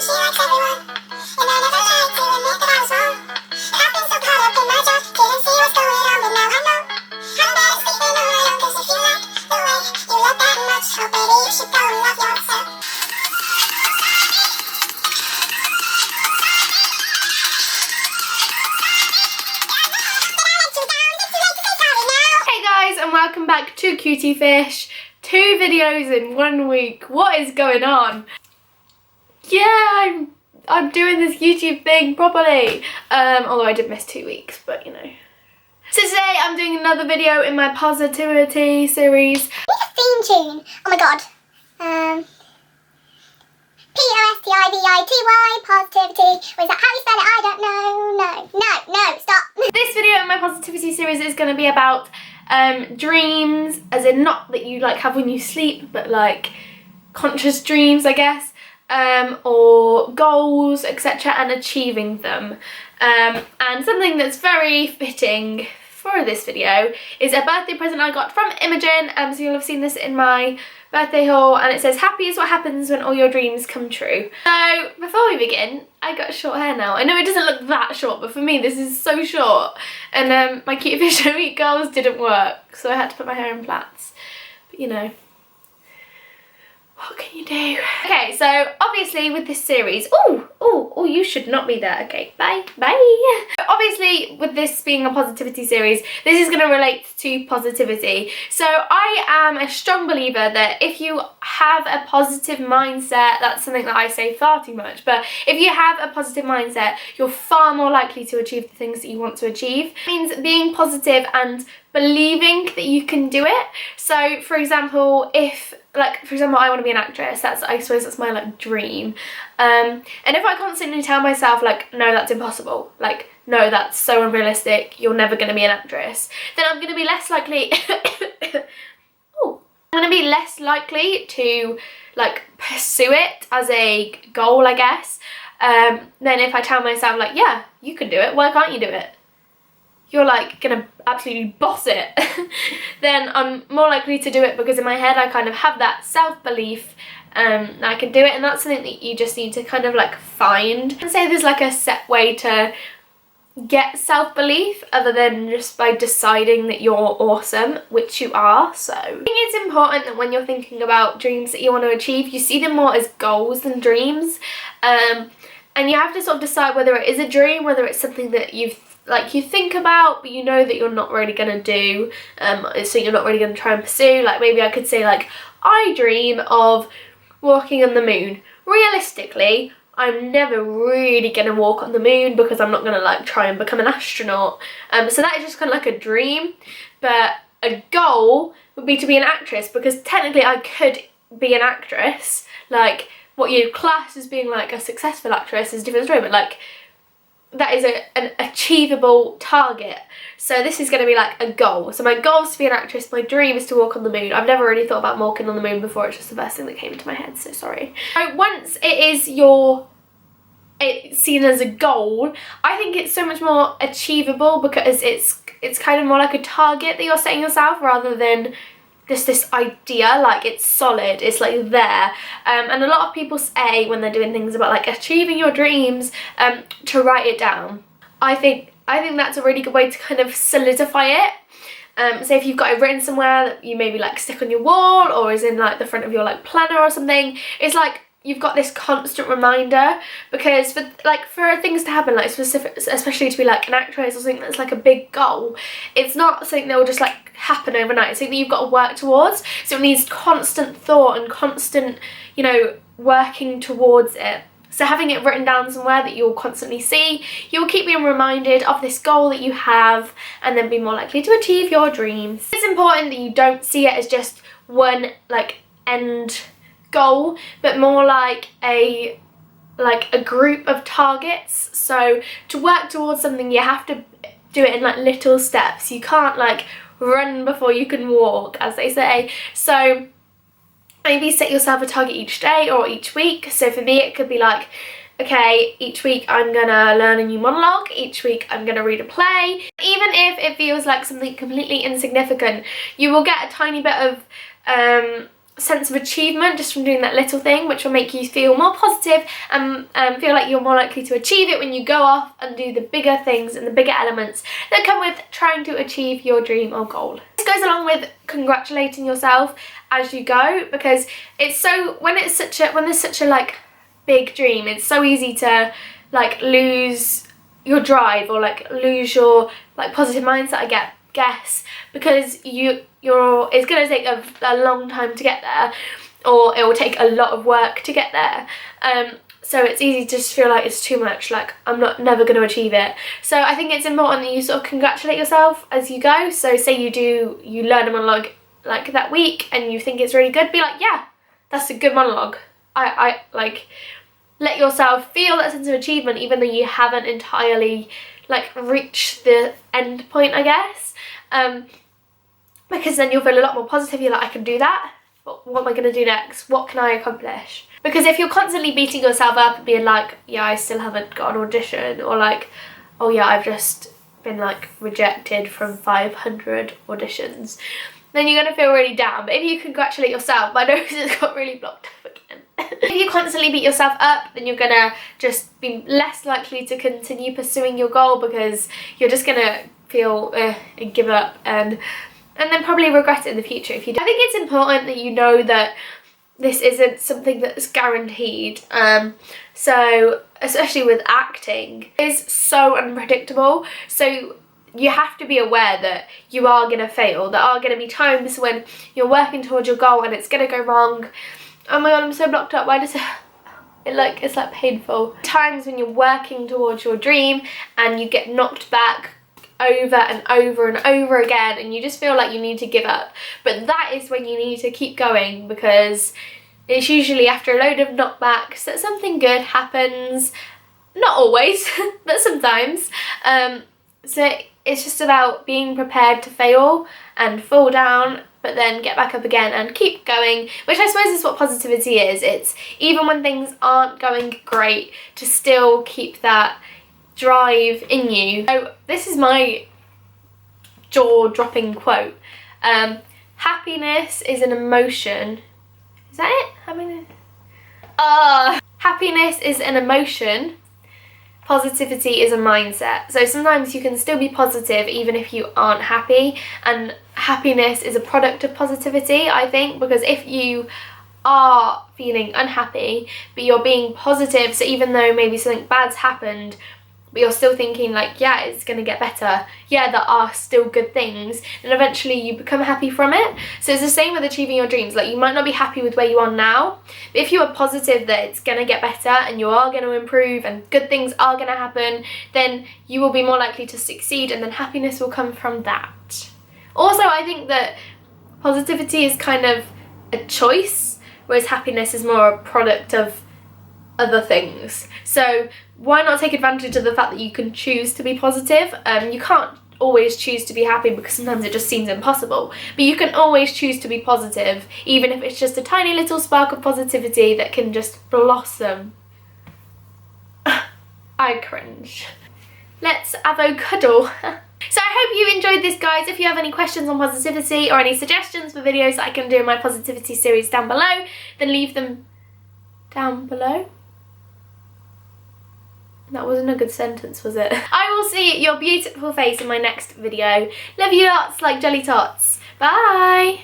she likes everyone. And I never tried to admit that I was wrong. I've been so caught up in my job, didn't see what's going on, but now I know. I'm better sleeping on my own, 'cause if you like the way you look that much, oh baby, you should go and love yourself. Hey guys, and welcome back to Cutie Fish. 2 videos in 1 week. What is going on? Yeah, I'm doing this YouTube thing properly. Although I did miss 2 weeks, but you know. So today I'm doing another video in my positivity series. What's a theme tune? Oh my god. P-O-S-T-I-V-I-T-Y, positivity. Or is that how you spell it? I don't know. No, stop. This video in my positivity series is going to be about dreams, as in not that you like have when you sleep, but like conscious dreams, I guess, or goals, etc., and achieving them. And something that's very fitting for this video is a birthday present I got from Imogen. So you'll have seen this in my birthday haul, and it says, "Happy is what happens when all your dreams come true." So before we begin, I got short hair now. I know it doesn't look that short, but for me this is so short, and my Cutie Fish Week goals didn't work, so I had to put my hair in plaits. But you know, what can you do? Okay, so obviously with this series, oh, you should not be there. Okay, bye. Obviously with this being a positivity series, this is going to relate to positivity. So I am a strong believer that if you have a positive mindset, that's something that I say far too much, but if you have a positive mindset, you're far more likely to achieve the things that you want to achieve. It means being positive and believing that you can do it. So for example, I want to be an actress. I suppose that's my like dream. And if I constantly tell myself like, no, that's impossible, like, no, that's so unrealistic, you're never going to be an actress, then I'm going to be less likely to like pursue it as a goal, I guess, than if I tell myself like, yeah, you can do it, why can't you do it? You're like gonna absolutely boss it. Then I'm more likely to do it, because in my head I kind of have that self-belief that I can do it, and that's something that you just need to kind of like find. I'd say there's like a set way to get self-belief other than just by deciding that you're awesome, which you are. So I think it's important that when you're thinking about dreams that you want to achieve, you see them more as goals than dreams, and you have to sort of decide whether it is a dream, whether it's something that you think about but you know that you're not really gonna do, so you're not really gonna try and pursue. Like maybe I could say like, I dream of walking on the moon. Realistically, I'm never really gonna walk on the moon, because I'm not gonna like try and become an astronaut, so that is just kind of like a dream. But a goal would be to be an actress, because technically I could be an actress. Like what you'd class as being like a successful actress is a different story, but like that is an achievable target. So this is going to be like a goal. So my goal is to be an actress, my dream is to walk on the moon. I've never really thought about walking on the moon before, it's just the first thing that came into my head, so sorry. So once it's seen as a goal, I think it's so much more achievable, because it's kind of more like a target that you're setting yourself, rather than just this idea. Like it's solid, it's like there, and a lot of people say when they're doing things about like achieving your dreams, to write it down. I think that's a really good way to kind of solidify it. So if you've got it written somewhere that you maybe like stick on your wall, or is in like the front of your like planner or something, it's like you've got this constant reminder. Because for things to happen, like specific, especially to be like an actress or something that's like a big goal, it's not something that will just like happen overnight. It's something that you've got to work towards, so it needs constant thought and constant, you know, working towards it. So having it written down somewhere that you'll constantly see, you'll keep being reminded of this goal that you have, and then be more likely to achieve your dreams. It's important that you don't see it as just one like end goal, but more like a group of targets. So to work towards something, you have to do it in like little steps. You can't like run before you can walk, as they say. So maybe set yourself a target each day or each week. So for me it could be like, okay, each week I'm gonna learn a new monologue, each week I'm gonna read a play. Even if it feels like something completely insignificant, you will get a tiny bit of sense of achievement just from doing that little thing, which will make you feel more positive and feel like you're more likely to achieve it when you go off and do the bigger things and the bigger elements that come with trying to achieve your dream or goal. This goes along with congratulating yourself as you go, because it's so, when there's such a like big dream, it's so easy to like lose your drive or like lose your like positive mindset, I guess, because it's going to take a long time to get there, or it will take a lot of work to get there. So it's easy to just feel like it's too much, like I'm never going to achieve it. So I think it's important that you sort of congratulate yourself as you go. So say you learn a monologue like that week and you think it's really good, be like, yeah, that's a good monologue. I like, let yourself feel that sense of achievement even though you haven't entirely like reached the end point, I guess. Because then you'll feel a lot more positive. You're like, I can do that, but what am I going to do next? What can I accomplish? Because if you're constantly beating yourself up and being like, yeah, I still haven't got an audition, or like, oh yeah, I've just been like rejected from 500 auditions, then you're going to feel really down. But if you congratulate yourself, my nose has got really blocked up again. If you constantly beat yourself up, then you're going to just be less likely to continue pursuing your goal, because you're just going to feel and give up and then probably regret it in the future if you do. I think it's important that you know that this isn't something that's guaranteed. So especially with acting, it's so unpredictable. So you have to be aware that you are going to fail. There are going to be times when you're working towards your goal and it's going to go wrong. Oh my god, I'm so blocked up. Why does it's like painful. Times when you're working towards your dream and you get knocked back over and over and over again and you just feel like you need to give up. But that is when you need to keep going, because it's usually after a load of knockbacks that something good happens. Not always, but sometimes. So it's just about being prepared to fail and fall down, but then get back up again and keep going, which I suppose is what positivity is. It's even when things aren't going great, to still keep that drive in you. So this is my jaw-dropping quote. Happiness is an emotion. Is that it? Happiness is an emotion. Positivity is a mindset. So sometimes you can still be positive even if you aren't happy, and happiness is a product of positivity, I think, because if you are feeling unhappy but you're being positive, so even though maybe something bad's happened but you're still thinking like, yeah, it's gonna get better, yeah, there are still good things, and eventually you become happy from it. So it's the same with achieving your dreams. Like, you might not be happy with where you are now, but if you are positive that it's gonna get better and you are gonna improve and good things are gonna happen, then you will be more likely to succeed, and then happiness will come from that. Also, I think that positivity is kind of a choice, whereas happiness is more a product of other things. So why not take advantage of the fact that you can choose to be positive? You can't always choose to be happy because sometimes it just seems impossible, but you can always choose to be positive, even if it's just a tiny little spark of positivity that can just blossom. I cringe. Let's avocado. So I hope you enjoyed this, guys. If you have any questions on positivity or any suggestions for videos that I can do in my positivity series down below, then leave them down below. That wasn't a good sentence, was it? I will see your beautiful face in my next video. Love you lots, like jelly tots. Bye!